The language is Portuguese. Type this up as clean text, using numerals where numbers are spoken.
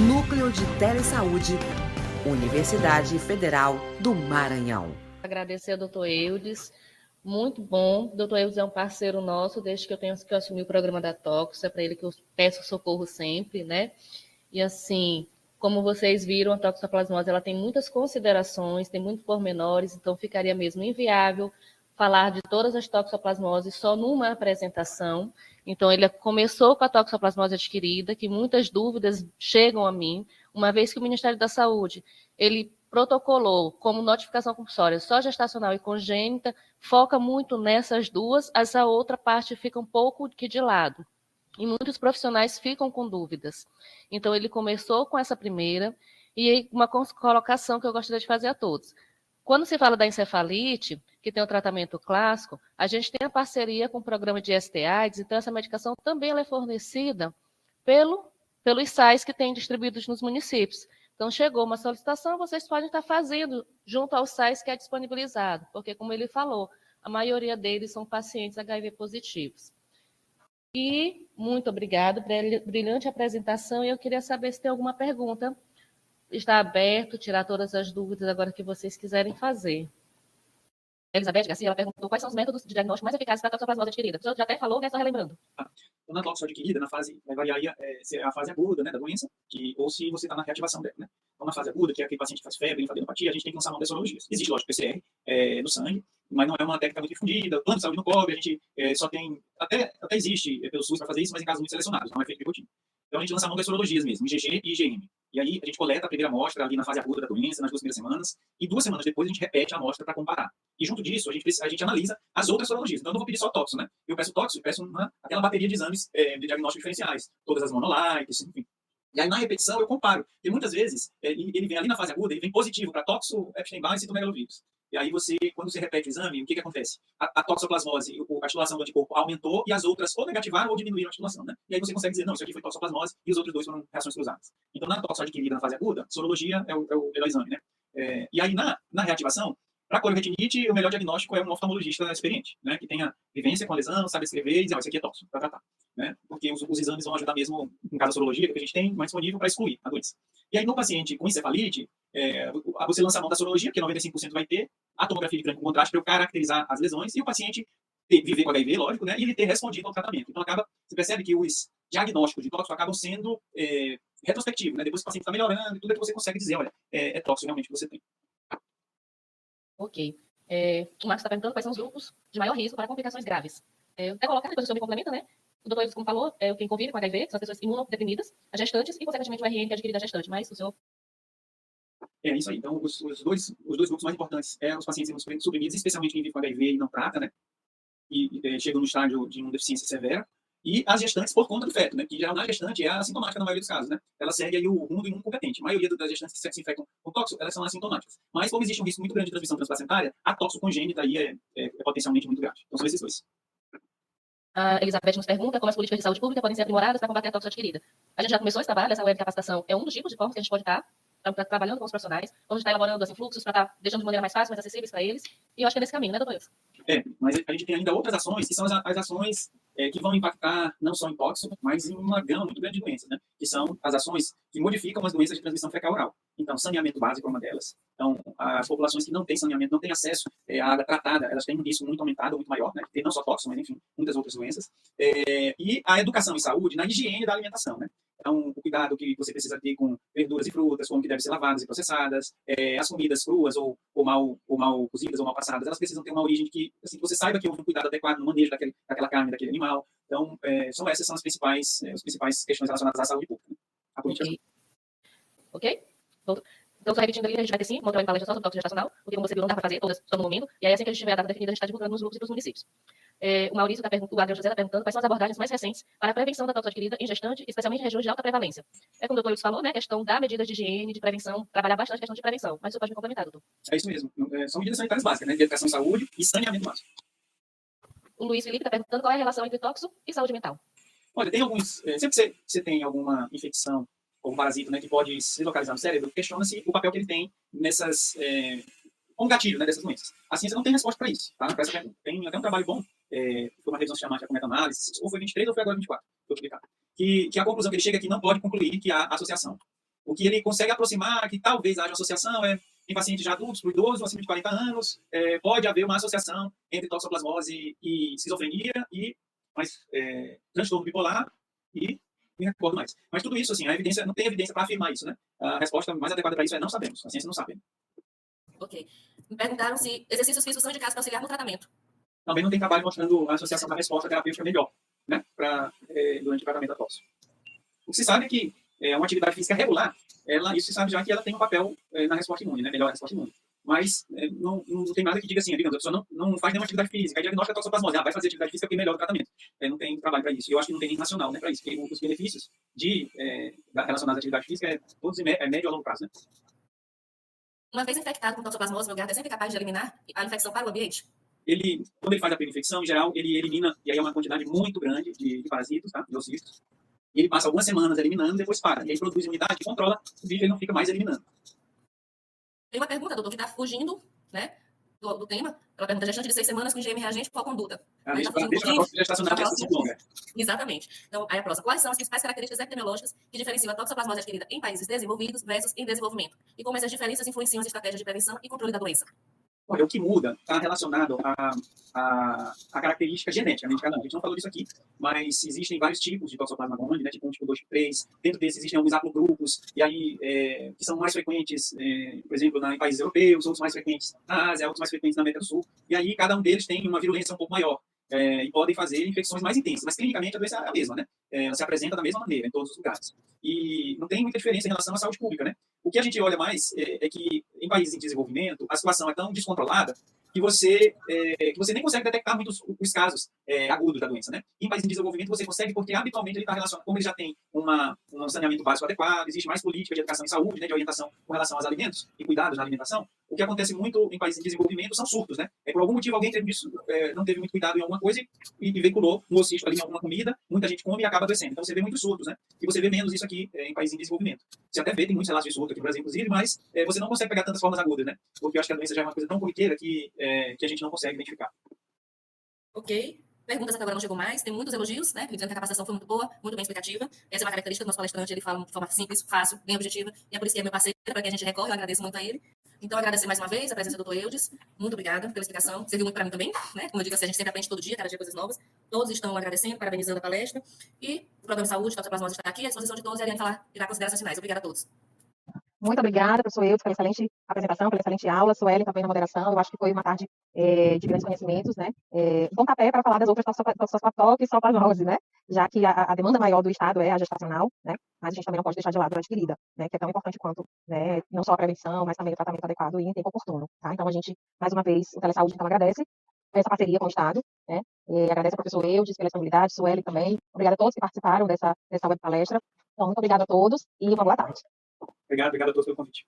Núcleo de Telesaúde, Universidade Federal do Maranhão. Agradecer ao doutor Eudes, muito bom. O doutor Eudes é um parceiro nosso, desde que eu assumi o programa da Tox, é para ele que eu peço socorro sempre, né? E assim, como vocês viram, a toxoplasmose ela tem muitas considerações, tem muitos pormenores, então ficaria mesmo inviável falar de todas as toxoplasmoses só numa apresentação. Então, ele começou com a toxoplasmose adquirida, que muitas dúvidas chegam a mim, uma vez que o Ministério da Saúde, ele protocolou como notificação compulsória só gestacional e congênita, foca muito nessas duas, essa outra parte fica um pouco que de lado. E muitos profissionais ficam com dúvidas. Então, ele começou com essa primeira, e uma colocação que eu gostaria de fazer a todos. Quando se fala da encefalite, que tem o tratamento clássico, a gente tem a parceria com o programa de ST-AIDS, então essa medicação também ela é fornecida pelos SAIs que tem distribuídos nos municípios. Então, chegou uma solicitação, vocês podem estar fazendo junto aos SAIs que é disponibilizado, porque, como ele falou, a maioria deles são pacientes HIV positivos. E muito obrigado, brilhante apresentação, e eu queria saber se tem alguma pergunta. Está aberto, tirar todas as dúvidas agora que vocês quiserem fazer. Elizabeth Garcia, ela perguntou quais são os métodos de diagnóstico mais eficazes para a toxoplasmose adquirida. O senhor já até falou, né? Só relembrando. Então, na toxo adquirida, na fase, vai variar aí, se é a fase aguda, né, da doença, ou se você está na reativação dela, né. Então, na fase aguda, que é aquele paciente que faz febre, linfadenopatía, a gente tem que lançar mão das sorologias. Existe, lógico, PCR no sangue, mas não é uma técnica muito difundida, o plano de saúde não cobre, a gente só tem, até existe pelo SUS para fazer isso, mas em casos muito selecionados, não é feito de rotina. Então, a gente lança a mão das sorologias mesmo, IgG e IgM. E aí, a gente coleta a primeira amostra ali na fase aguda da doença, nas 2 primeiras semanas, e 2 semanas depois a gente repete a amostra para comparar. E junto disso, a gente analisa as outras sorologias. Então, eu não vou pedir só toxo, né? Eu peço toxo, eu peço aquela bateria de exames de diagnóstico diferenciais, todas as monolites, enfim. E aí, na repetição, eu comparo. Porque muitas vezes, ele vem ali na fase aguda, ele vem positivo para toxo, Epstein-Barr e citomegalovírus. E aí, quando você repete o exame, o que acontece? A toxoplasmose, a titulação do anticorpo aumentou e as outras ou negativaram ou diminuíram a titulação, né? E aí você consegue dizer, não, isso aqui foi toxoplasmose e os outros dois foram reações cruzadas. Então, na toxo adquirida na fase aguda, sorologia é o melhor exame, né? E aí, na reativação, para cororetinite, o melhor diagnóstico é um oftalmologista experiente, né? Que tenha vivência com a lesão, sabe escrever e dizer, isso aqui é toxo, para tratar. Né? Porque os exames vão ajudar mesmo, em caso da sorologia, que a gente tem mais disponível para excluir a doença. E aí, no paciente com encefalite, você lança a mão da sorologia, que 95% vai ter, a tomografia de crânio com contraste para eu caracterizar as lesões, e o paciente viver com HIV, lógico, né? E ele ter respondido ao tratamento. Então, você percebe que os diagnósticos de tóxico acabam sendo retrospectivos, né? Depois que o paciente está melhorando, e tudo é que você consegue dizer, olha, é tóxico realmente que você tem. Ok. O Marcos está perguntando quais são os grupos de maior risco para complicações graves. Até colocar, depois o senhor me complementa, né? O doutor, como falou, quem convive com HIV são as pessoas imunodeprimidas, as gestantes e, consequentemente, o RN que é adquirido da gestante. Mas o senhor... É isso aí. Então, os dois grupos mais importantes os pacientes imunossuprimidos, especialmente quem vive com HIV e não trata, né? E chegam no estágio de imunodeficiência severa. E as gestantes por conta do feto, né? Que, em geral, na gestante é assintomática na maioria dos casos, né? Ela segue aí o rumo do imunocompetente. A maioria das gestantes que se infectam com tóxico, elas são assintomáticas. Mas, como existe um risco muito grande de transmissão transplacentária, a tóxico congênita aí é potencialmente muito grave. Então, são esses dois. A Elizabeth nos pergunta como as políticas de saúde pública podem ser aprimoradas para combater a toxo adquirida. A gente já começou esse trabalho, essa web capacitação é um dos tipos de formas que a gente pode estar trabalhando com os profissionais. Vamos estar elaborando assim, fluxos para estar deixando de maneira mais fácil, mais acessíveis para eles. E eu acho que é nesse caminho, né, doutor Wilson? Mas a gente tem ainda outras ações, que são as ações que vão impactar não só em tóxico, mas em uma gama muito grande de doenças, né? Que são as ações que modificam as doenças de transmissão fecal-oral. Então, saneamento básico é uma delas. Então, as populações que não têm saneamento, não têm acesso à água tratada, elas têm um risco muito aumentado, muito maior, né? Tem não só tóxico, mas, enfim, muitas outras doenças. E a educação em saúde na higiene da alimentação, né? Então, o cuidado que você precisa ter com verduras e frutas, como que devem ser lavadas e processadas, as comidas cruas ou mal cozidas ou mal passadas, elas precisam ter uma origem de que assim, você saiba que houve um cuidado adequado no manejo daquela carne, daquele animal. Então, essas são as principais questões relacionadas à saúde pública. Né? A política. Ok? Então, só repetindo ali, a gente vai ter sim uma outra palestra só sobre tóxico gestacional, porque como você viu, não dá para fazer todas só no momento, e aí assim que a gente tiver a data definida, a gente está divulgando nos grupos e para os municípios. O Maurício está perguntando, o Adriano José está perguntando quais são as abordagens mais recentes para a prevenção da toxo adquirida em gestante, especialmente em regiões de alta prevalência. Como o doutor Wilson falou, né, questão da medidas de higiene, de prevenção, trabalhar bastante a questão de prevenção. Mas você pode me complementar, doutor? É isso mesmo. São medidas sanitárias básicas, né, de educação em saúde e saneamento básico. O Luiz Felipe está perguntando qual é a relação entre tóxico e saúde mental. Olha, tem alguns... sempre que você tem alguma infecção ou um parasito, né, que pode se localizar no cérebro, questiona-se o papel que ele tem nessas... um gatilho, né, dessas doenças. A ciência não tem resposta para isso, tá? Para essa pergunta. Tem até um trabalho bom, foi uma revisão sistemática com meta-análise, ou foi 23 ou foi agora 24, foi publicado, que a conclusão que ele chega é que não pode concluir que há associação. O que ele consegue aproximar, que talvez haja associação, em pacientes já adultos, para o idoso, acima de 40 anos, pode haver uma associação entre toxoplasmose e esquizofrenia e transtorno bipolar e me recordo mais. Mas tudo isso, assim, a evidência, não tem evidência para afirmar isso, né? A resposta mais adequada para isso é não sabemos. A ciência não sabe. Ok. Me perguntaram se exercícios físicos são indicados para auxiliar no tratamento. Também não tem trabalho mostrando a associação da resposta terapêutica melhor, né? Durante o tratamento da tosse. O que se sabe é que uma atividade física regular, isso se sabe já que ela tem um papel na resposta imune, né? Melhor a resposta imune. Mas não tem nada que diga assim, digamos, a pessoa não faz nenhuma atividade física, aí diagnóstica toxoplasmose, vai fazer atividade física porque melhora o tratamento. Não tem trabalho para isso. E eu acho que não tem nem nacional, né, para isso, porque os benefícios relacionados à atividade física todos médio a longo prazo, né? Uma vez infectado com toxoplasmose, meu gato é sempre capaz de eliminar a infecção para o ambiente? Quando ele faz a infecção, em geral, ele elimina, e aí é uma quantidade muito grande de parasitos, tá? De ocistos. E ele passa algumas semanas eliminando, depois para. E aí produz imunidade que controla o vírus, ele não fica mais eliminando. Tem uma pergunta, doutor, que está fugindo, né, do tema. Ela pergunta: gestante de 6 semanas com IgM reagente, qual conduta? Deixa para a próxima gestacional, que é longa. Exatamente. Então, aí a próxima. Quais são as principais características epidemiológicas que diferenciam a toxoplasmose adquirida em países desenvolvidos versus em desenvolvimento? E como essas diferenças influenciam as estratégias de prevenção e controle da doença? Olha, o que muda está relacionado à característica genética, né, de cada um. A gente não falou disso aqui, mas existem vários tipos de toxoplasma gondii, né, tipo 1, tipo 2, tipo 3. Dentro desses existem alguns haplogrupos, e aí que são mais frequentes, por exemplo, em países europeus, outros mais frequentes na Ásia, outros mais frequentes na América do Sul. E aí cada um deles tem uma virulência um pouco maior. E podem fazer infecções mais intensas, mas clinicamente a doença é a mesma, né? Ela se apresenta da mesma maneira em todos os lugares. E não tem muita diferença em relação à saúde pública, né? O que a gente olha mais é que em países em desenvolvimento a situação é tão descontrolada que você nem consegue detectar muitos os casos agudos da doença, né? Em países em desenvolvimento você consegue porque habitualmente ele está relacionado, como ele já tem um saneamento básico adequado, existe mais política de educação em saúde, né, de orientação com relação aos alimentos e cuidados na alimentação. O que acontece muito em países em desenvolvimento são surtos, né? Por algum motivo alguém não teve muito cuidado em alguma coisa e veiculou um ocisto ali em alguma comida, muita gente come e acaba adoecendo. Então você vê muitos surtos, né? E você vê menos isso aqui em países em desenvolvimento. Você até vê, tem muitos relatos de surto aqui no Brasil, inclusive, mas você não consegue pegar tantas formas agudas, né? Porque eu acho que a doença já é uma coisa tão corriqueira que a gente não consegue identificar. Ok. Perguntas até agora não chegou mais. Tem muitos elogios, né? Dizendo que a capacitação foi muito boa, muito bem explicativa. Essa é uma característica do nosso palestrante, ele fala de forma simples, fácil, bem objetiva, e é por isso que é meu parceiro, para quem a gente recorre, eu agradeço muito a ele. Então, agradecer mais uma vez a presença do Dr. Eudes. Muito obrigada pela explicação. Serviu muito para mim também, né? Como eu digo assim, a gente sempre aprende todo dia, cada dia coisas novas. Todos estão agradecendo, parabenizando a palestra. E o Programa de Saúde, toxoplasmose está aqui, à disposição de todos, e a Ariane irá considerações finais. Obrigada a todos. Muito obrigada, professor Eudes, pela excelente apresentação, pela excelente aula. Suelen também na moderação. Eu acho que foi uma tarde de grandes conhecimentos, né? Pontapé para falar das outras toxoplasmose, né? Já que a demanda maior do Estado é a gestacional, né? Mas a gente também não pode deixar de lado a adquirida, né? Que é tão importante quanto, né? Não só a prevenção, mas também o tratamento adequado e em tempo oportuno, tá? Então a gente, mais uma vez, o Telesaúde então agradece essa parceria com o Estado, né? Agradece ao professor Eudes pela disponibilidade, Suelen também. Obrigada a todos que participaram dessa web palestra. Então, muito obrigada a todos e uma boa tarde. Obrigado a todos pelo convite.